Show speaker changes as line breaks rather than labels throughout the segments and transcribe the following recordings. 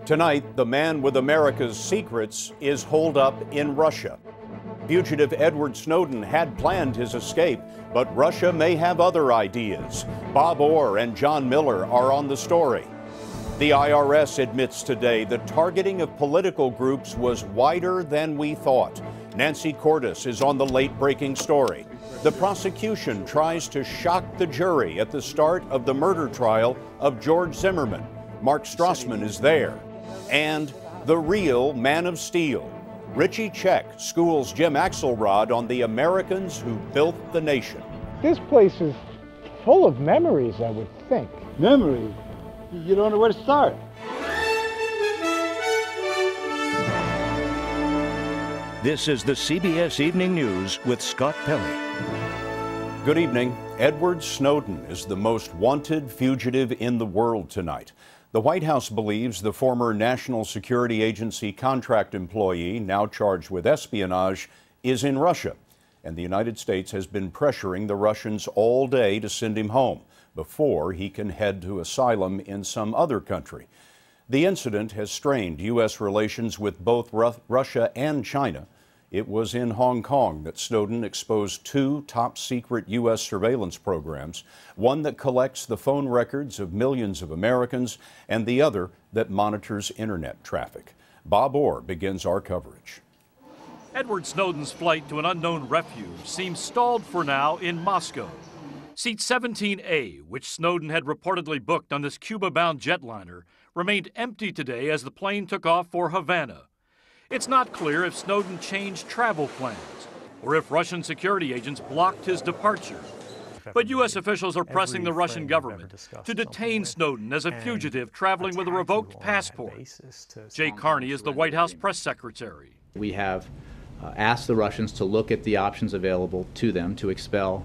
Tonight, the man with America's secrets is holed up in Russia. Fugitive Edward Snowden had planned his escape, but Russia may have other ideas. Bob Orr and John Miller are on the story. The IRS admits today the targeting of political groups was wider than we thought. Nancy Cordes is on the late-breaking story. The prosecution tries to shock the jury at the start of the murder trial of George Zimmerman. Mark Strassman is there. And the real Man of Steel. Richie Check schools Jim Axelrod on the Americans who built the nation.
This place is full of memories, I would think.
Memories? You don't know where to start.
This is the CBS Evening News with Scott Pelley.
Good evening. Edward Snowden is the most wanted fugitive in the world tonight. The White House believes the former National Security Agency contract employee, now charged with espionage, is in Russia. And the United States has been pressuring the Russians all day to send him home before he can head to asylum in some other country. The incident has strained U.S. relations with both Russia and China. It was in Hong Kong that Snowden exposed two top-secret U.S. surveillance programs, one that collects the phone records of millions of Americans and the other that monitors internet traffic. Bob Orr begins our coverage.
Edward Snowden's flight to an unknown refuge seems stalled for now in Moscow. Seat 17A, which Snowden had reportedly booked on this Cuba-bound jetliner, remained empty today as the plane took off for Havana. It's not clear if Snowden changed travel plans or if Russian security agents blocked his departure. But U.S. officials are pressing the Russian government to detain Snowden as a fugitive traveling with a revoked passport. Jay Carney is the White House press secretary.
We have asked the Russians to look at the options available to them to expel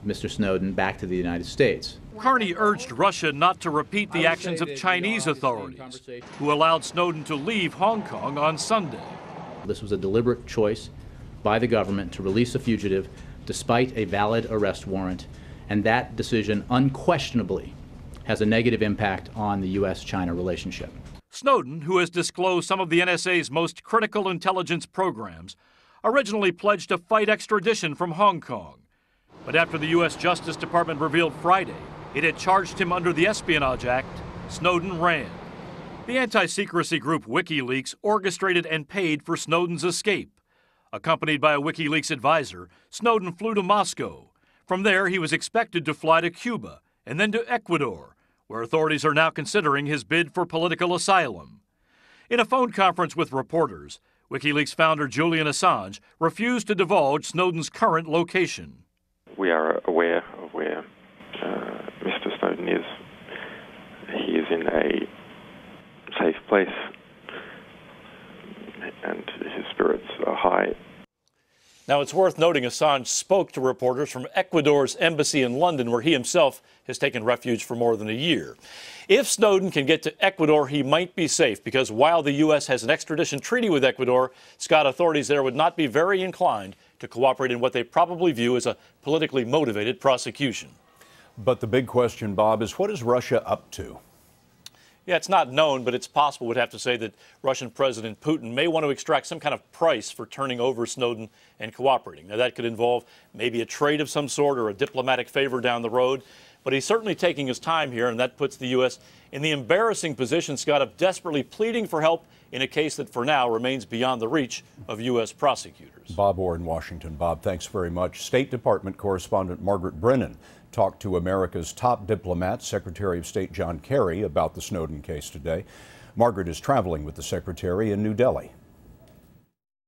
Mr. Snowden back to the United States.
Carney urged Russia not to repeat the actions of Chinese authorities, who allowed Snowden to leave Hong Kong on Sunday.
This was a deliberate choice by the government to release a fugitive despite a valid arrest warrant, and that decision unquestionably has a negative impact on the U.S.-China relationship.
Snowden, who has disclosed some of the NSA's most critical intelligence programs, originally pledged to fight extradition from Hong Kong. But after the U.S. Justice Department revealed Friday it had charged him under the Espionage Act, Snowden ran. The anti-secrecy group WikiLeaks orchestrated and paid for Snowden's escape. Accompanied by a WikiLeaks advisor, Snowden flew to Moscow. From there, he was expected to fly to Cuba and then to Ecuador, where authorities are now considering his bid for political asylum. In a phone conference with reporters, WikiLeaks founder Julian Assange refused to divulge Snowden's current location.
We are aware of where Mr. Snowden is. He is in a safe place, and his spirits are high.
Now, it's worth noting Assange spoke to reporters from Ecuador's embassy in London, where he himself has taken refuge for more than a year. If Snowden can get to Ecuador, he might be safe, because while the U.S. has an extradition treaty with Ecuador, Scott, authorities there would not be very inclined to cooperate in what they probably view as a politically motivated prosecution.
But the big question, Bob, is what is Russia up to?
Yeah, it's not known, but it's possible, we'd have to say, that Russian President Putin may want to extract some kind of price for turning over Snowden and cooperating. Now, that could involve maybe a trade of some sort or a diplomatic favor down the road. But he's certainly taking his time here, and that puts the U.S. in the embarrassing position, Scott, of desperately pleading for help in a case that for now remains beyond the reach of U.S. prosecutors.
Bob Orr in Washington. Bob, thanks very much. State Department correspondent Margaret Brennan talked to America's top diplomat, Secretary of State John Kerry, about the Snowden case today. Margaret is traveling with the Secretary in New Delhi.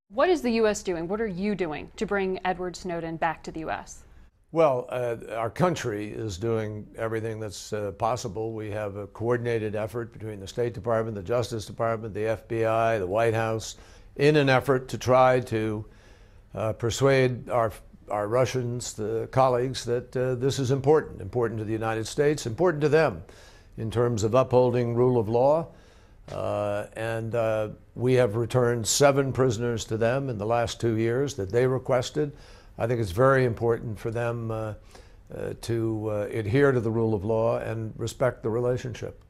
What is the U.S. doing? What are you doing to bring Edward Snowden back to the U.S.?
Well, our country is doing everything that's possible. We have a coordinated effort between the State Department, the Justice Department, the FBI, the White House, in an effort to try to persuade our Russians, the colleagues, that this is important to the United States, important to them in terms of upholding rule of law. And we have returned 7 prisoners to them in the last 2 years that they requested. I think it's very important for them to adhere to the rule of law and respect the relationship.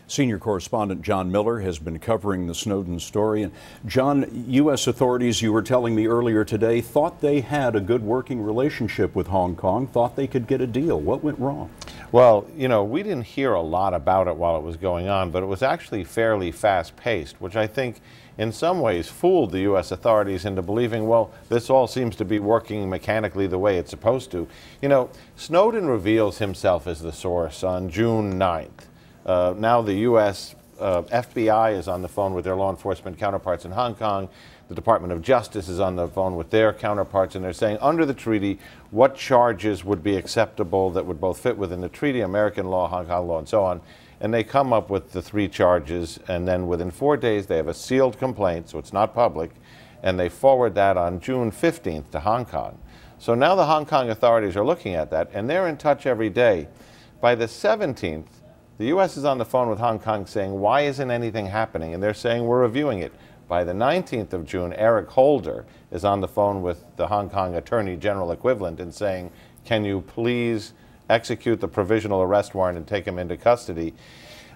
Senior correspondent John Miller has been covering the Snowden story. And John, U.S. authorities, you were telling me earlier today, thought they had a good working relationship with Hong Kong, thought they could get a deal. What went wrong?
Well, you know, we didn't hear a lot about it while it was going on, but it was actually fairly fast-paced, which I think in some ways fooled the U.S. authorities into believing, well, this all seems to be working mechanically the way it's supposed to. You know, Snowden reveals himself as the source on June 9th. Now the U.S. FBI is on the phone with their law enforcement counterparts in Hong Kong. The Department of Justice is on the phone with their counterparts, and they're saying, under the treaty, what charges would be acceptable that would both fit within the treaty, American law, Hong Kong law, and so on. And they come up with the 3 charges, and then within 4 days, they have a sealed complaint, so it's not public, and they forward that on June 15th to Hong Kong. So now the Hong Kong authorities are looking at that, and they're in touch every day. By the 17th, the U.S. is on the phone with Hong Kong saying, why isn't anything happening? And they're saying, we're reviewing it. By the 19th of June, Eric Holder is on the phone with the Hong Kong Attorney General equivalent and saying, can you please execute the provisional arrest warrant and take him into custody?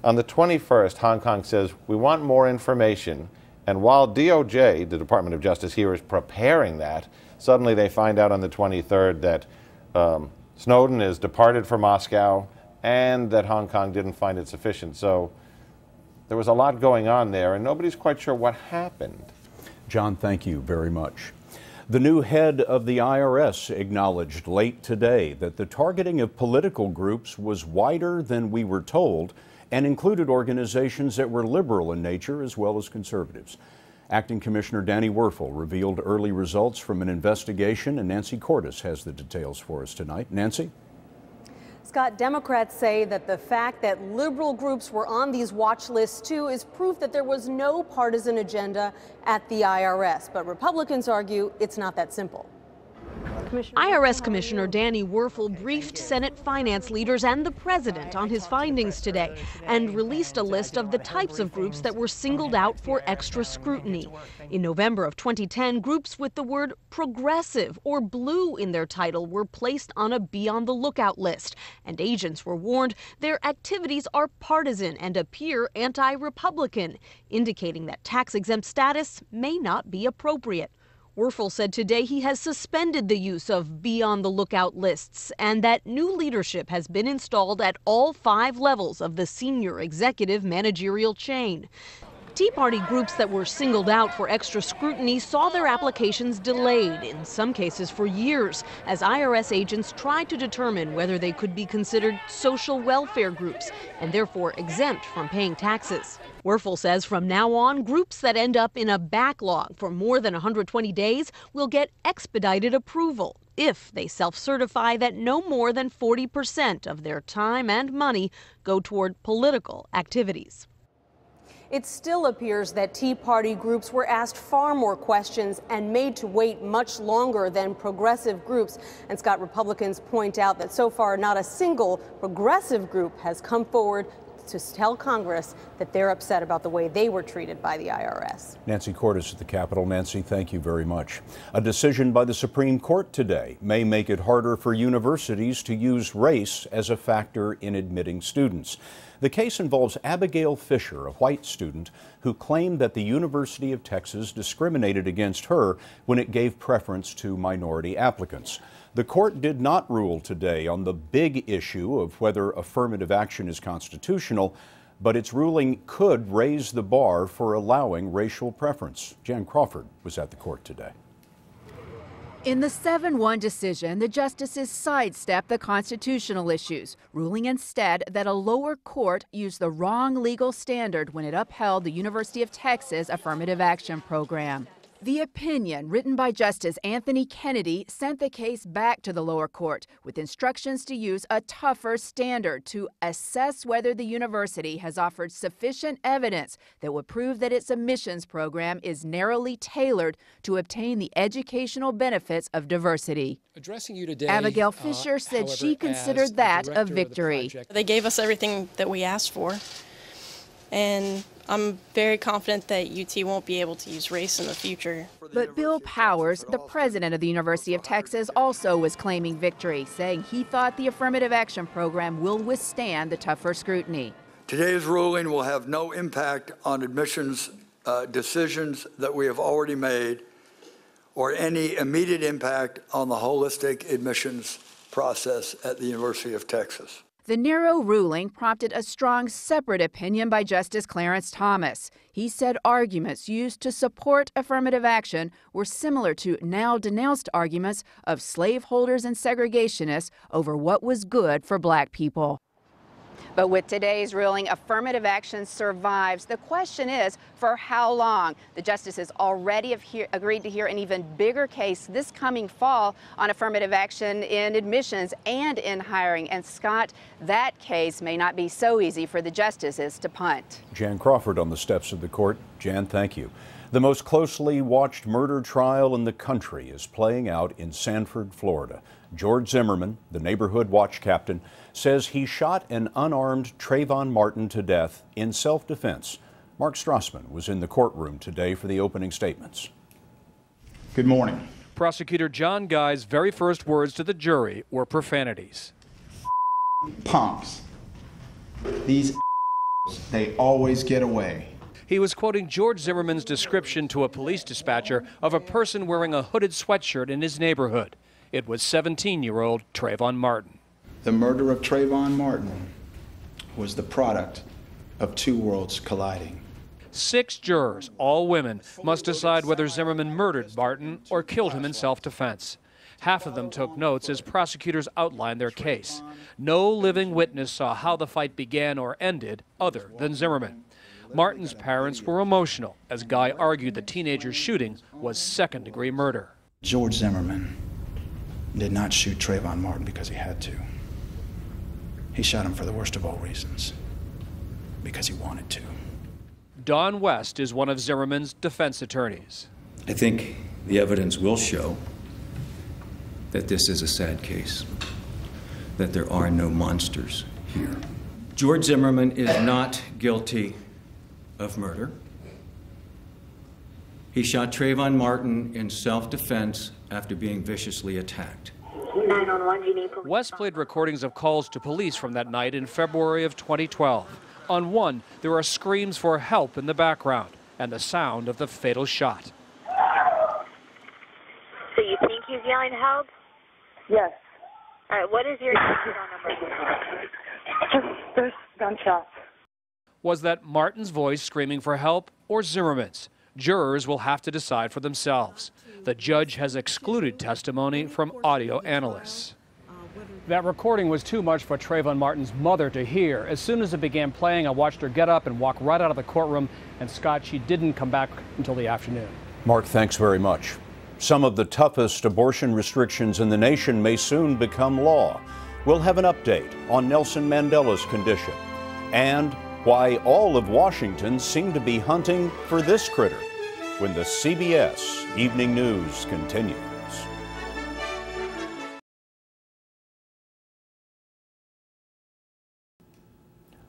On the 21st, Hong Kong says, we want more information. And while DOJ, the Department of Justice here, is preparing that, suddenly they find out on the 23rd that Snowden is departed for Moscow, and that Hong Kong didn't find it sufficient. So there was a lot going on there, and nobody's quite sure what happened.
John, thank you very much. The new head of the IRS acknowledged late today that the targeting of political groups was wider than we were told and included organizations that were liberal in nature as well as conservatives. Acting Commissioner Danny Werfel revealed early results from an investigation, and Nancy Cordes has the details for us tonight. Nancy?
Scott, Democrats say that the fact that liberal groups were on these watch lists, too, is proof that there was no partisan agenda at the IRS. But Republicans argue it's not that simple.
IRS Commissioner Danny Werfel briefed Senate finance leaders and the president on his findings today and released a list of the types of groups that were singled out for extra scrutiny. In November of 2010, groups with the word progressive or blue in their title were placed on a be on the lookout list, and agents were warned their activities are partisan and appear anti-Republican, indicating that tax-exempt status may not be appropriate. Werfel said today he has suspended the use of be on the lookout lists and that new leadership has been installed at all 5 levels of the senior executive managerial chain. Tea Party groups that were singled out for extra scrutiny saw their applications delayed, in some cases for years, as IRS agents tried to determine whether they could be considered social welfare groups and therefore exempt from paying taxes. Werfel says from now on, groups that end up in a backlog for more than 120 days will get expedited approval if they self-certify that no more than 40% of their time and money go toward political activities.
It still appears that Tea Party groups were asked far more questions and made to wait much longer than progressive groups. And Scott, Republicans point out that so far not a single progressive group has come forward to tell Congress that they're upset about the way they were treated by the IRS.
Nancy Cordes at the Capitol. Nancy, thank you very much. A decision by the Supreme Court today may make it harder for universities to use race as a factor in admitting students. The case involves Abigail Fisher, a white student who claimed that the University of Texas discriminated against her when it gave preference to minority applicants. The court did not rule today on the big issue of whether affirmative action is constitutional, but its ruling could raise the bar for allowing racial preference. Jan Crawford was at the court today.
In the 7-1 decision, the justices sidestepped the constitutional issues, ruling instead that a lower court used the wrong legal standard when it upheld the University of Texas affirmative action program. The opinion, written by Justice Anthony Kennedy, sent the case back to the lower court with instructions to use a tougher standard to assess whether the university has offered sufficient evidence that would prove that its admissions program is narrowly tailored to obtain the educational benefits of diversity.
Addressing you today,
Abigail Fisher said
however,
she considered that a victory.
They gave us everything that we asked for, and I'm very confident that UT won't be able to use race in the future.
But Bill Powers, the president of the University of Texas, also was claiming victory, saying he thought the affirmative action program will withstand the tougher scrutiny.
Today's ruling will have no impact on admissions decisions that we have already made or any immediate impact on the holistic admissions process at the University of Texas.
The narrow ruling prompted a strong separate opinion by Justice Clarence Thomas. He said arguments used to support affirmative action were similar to now denounced arguments of slaveholders and segregationists over what was good for black people. But with today's ruling, affirmative action survives. The question is, for how long? The justices already have agreed to hear an even bigger case this coming fall on affirmative action in admissions and in hiring. And Scott, that case may not be so easy for the justices to punt.
Jan Crawford on the steps of the court. Jan, thank you. The most closely watched murder trial in the country is playing out in Sanford, Florida. George Zimmerman, the neighborhood watch captain, says he shot an unarmed Trayvon Martin to death in self-defense. Mark Strassman was in the courtroom today for the opening statements.
Good morning.
Prosecutor John Guy's very first words to the jury were profanities.
Punks. These they always get away.
He was quoting George Zimmerman's description to a police dispatcher of a person wearing a hooded sweatshirt in his neighborhood. It was 17-year-old Trayvon Martin.
The murder of Trayvon Martin was the product of two worlds colliding.
6 jurors, all women, must decide whether Zimmerman murdered Martin or killed him in self-defense. Half of them took notes as prosecutors outlined their case. No living witness saw how the fight began or ended other than Zimmerman. Martin's parents were emotional as Guy argued the teenager's shooting was second-degree murder.
George Zimmerman did not shoot Trayvon Martin because he had to. He shot him for the worst of all reasons, because he wanted to.
Don West is one of Zimmerman's defense attorneys.
I think the evidence will show that this is a sad case, that there are no monsters here. George Zimmerman is not guilty of murder. He shot Trayvon Martin in self-defense after being viciously attacked.
West played recordings of calls to police from that night in February of 2012. On one, there are screams for help in the background and the sound of the fatal shot.
So you think he's yelling help?
Yes.
All right, what is your phone number?
There's gunshots.
Was that Martin's voice screaming for help or Zimmerman's? Jurors will have to decide for themselves. The judge has excluded testimony from audio analysts. That recording was too much for Trayvon Martin's mother to hear. As soon as it began playing, I watched her get up and walk right out of the courtroom. And Scott, she didn't come back until the afternoon.
Mark, thanks very much. Some of the toughest abortion restrictions in the nation may soon become law. We'll have an update on Nelson Mandela's condition and why all of Washington seemed to be hunting for this critter when the CBS Evening News continues.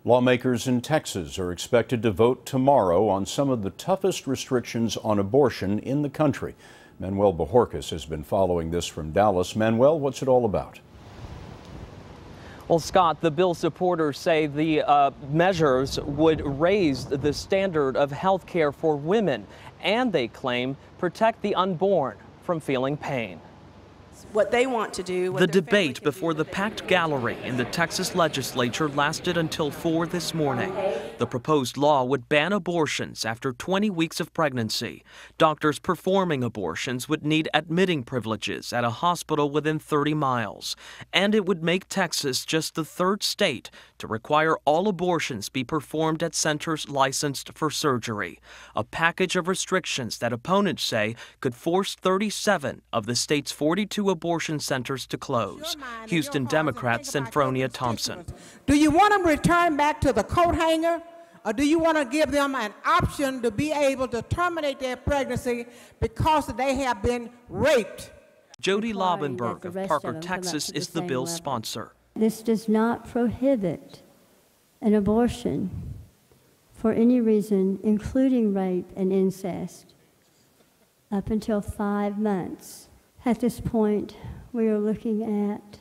Lawmakers in Texas are expected to vote tomorrow on some of the toughest restrictions on abortion in the country. Manuel Bojorquez has been following this from Dallas. Manuel, what's it all about?
Well, Scott, the bill supporters say the measures would raise the standard of health care for women, and they claim protect the unborn from feeling pain.
What they want to do.
The debate before the packed gallery in the Texas legislature lasted until 4 this morning. The proposed law would ban abortions after 20 weeks of pregnancy. Doctors performing abortions would need admitting privileges at a hospital within 30 miles. And it would make Texas just the 3rd state to require all abortions be performed at centers licensed for surgery. A package of restrictions that opponents say could force 37 of the state's 42 abortion centers to close. Houston Democrat Senfronia Thompson.
Do you want them returned back to the coat hanger, or do you want to give them an option to be able to terminate their pregnancy because they have been raped?
Jody Laubenberg of Parker, Texas is the bill's sponsor.
This does not prohibit an abortion for any reason, including rape and incest, up until 5 months. At this point, we are looking at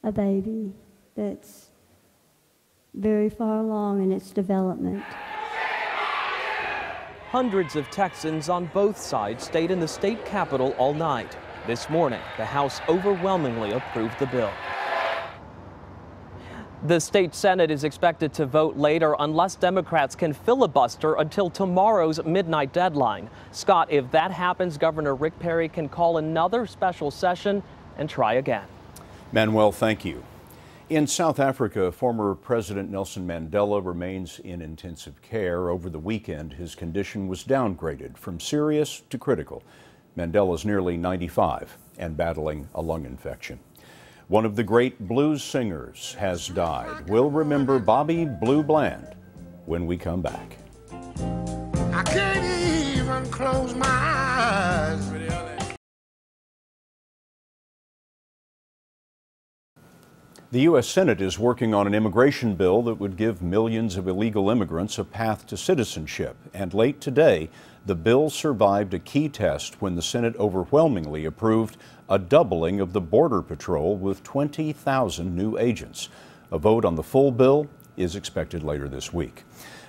a baby that's very far along in its development.
Hundreds of Texans on both sides stayed in the state capitol all night. This morning, the House overwhelmingly approved the bill. The state Senate is expected to vote later unless Democrats can filibuster until tomorrow's midnight deadline. Scott, if that happens, Governor Rick Perry can call another special session and try again.
Manuel, thank you. In South Africa, former President Nelson Mandela remains in intensive care. Over the weekend, his condition was downgraded from serious to critical. Mandela is nearly 95 and battling a lung infection. One of the great blues singers has died. We'll remember Bobby Blue Bland when we come back.
I can't even close my eyes.
The U.S. Senate is working on an immigration bill that would give millions of illegal immigrants a path to citizenship. And late today, the bill survived a key test when the Senate overwhelmingly approved a doubling of the Border Patrol with 20,000 new agents. A vote on the full bill is expected later this week.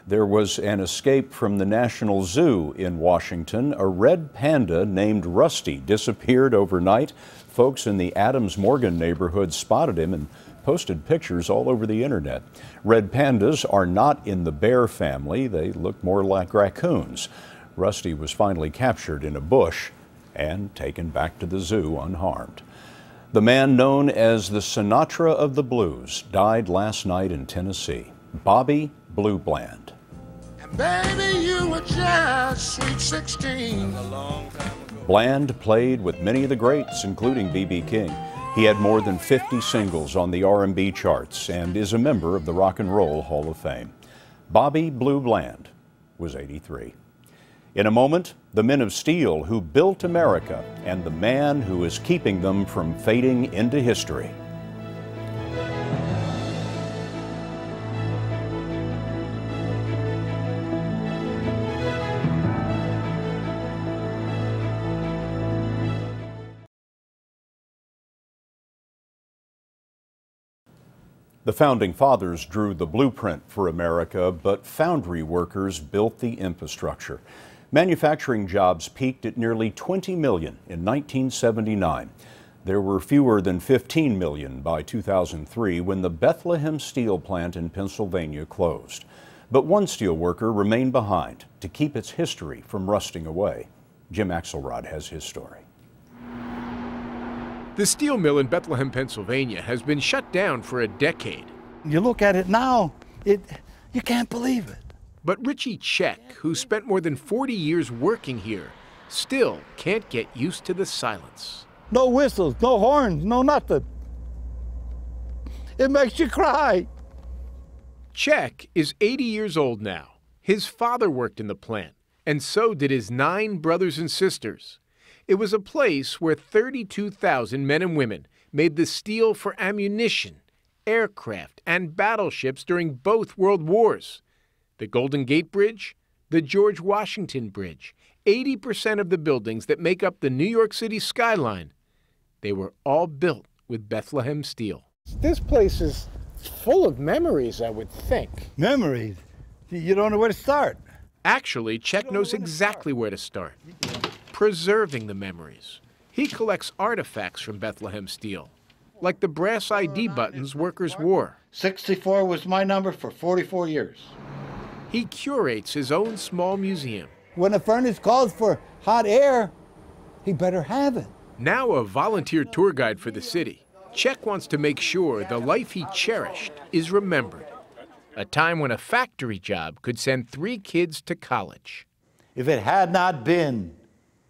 There was an escape from the National Zoo in Washington. A red panda named Rusty disappeared overnight. Folks in the Adams Morgan neighborhood spotted him and posted pictures all over the internet. Red pandas are not in the bear family. They look more like raccoons. Rusty was finally captured in a bush and taken back to the zoo unharmed. The man known as the Sinatra of the Blues died last night in Tennessee. Bobby Blue Bland.
And baby, you were just sweet 16.
Bland played with many of the greats, including B.B. King. He had more than 50 singles on the R&B charts and is a member of the Rock and Roll Hall of Fame. Bobby Blue Bland was 83. In a moment, the men of steel who built America and the man who is keeping them from fading into history. The Founding Fathers drew the blueprint for America, but foundry workers built the infrastructure. Manufacturing jobs peaked at nearly 20 million in 1979. There were fewer than 15 million by 2003 when the Bethlehem Steel plant in Pennsylvania closed. But one steel worker remained behind to keep its history from rusting away. Jim Axelrod has his story.
The steel mill in Bethlehem, Pennsylvania has been shut down for a decade.
You look at it now, you can't believe it.
But Richie Check, who spent more than 40 years working here, still can't get used to the silence.
No whistles, no horns, no nothing. It makes you cry.
Check is 80 years old now. His father worked in the plant, and so did his 9 brothers and sisters. It was a place where 32,000 men and women made the steel for ammunition, aircraft, and battleships during both world wars. The Golden Gate Bridge, the George Washington Bridge, 80% of the buildings that make up the New York City skyline, they were all built with Bethlehem Steel.
This place is full of memories, I would think.
Memories? You don't know where to start.
Actually, Check knows exactly where to start. Preserving the memories. He collects artifacts from Bethlehem Steel, like the brass ID buttons workers wore.
64 was my number for 44 years.
He curates his own small museum.
When a furnace calls for hot air, he better have it.
Now a volunteer tour guide for the city, Check wants to make sure the life he cherished is remembered. A time when a factory job could send 3 kids to college.
If it had not been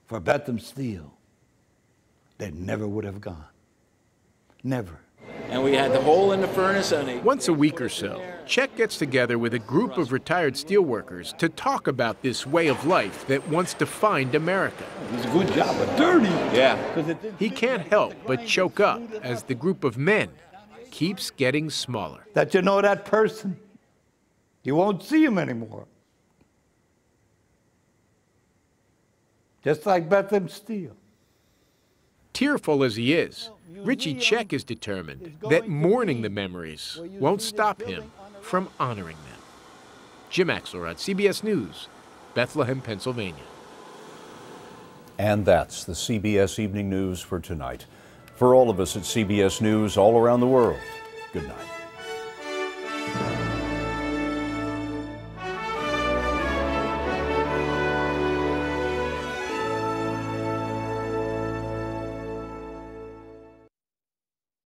for Bethlehem Steel, they never would have gone. Never.
And we had the hole in the furnace.
Once a week or so, Check gets together with a group of retired steelworkers to talk about this way of life that once defined America.
It's a good job, but dirty.
Yeah.
He can't help but choke up as the group of men keeps getting smaller.
That you know that person, you won't see him anymore. Just like Bethlehem Steel.
Tearful as he is, Richie Check is determined that mourning the memories won't stop him from honoring them. Jim Axelrod, CBS News, Bethlehem, Pennsylvania.
And that's the CBS Evening News for tonight. For all of us at CBS News all around the world, good night.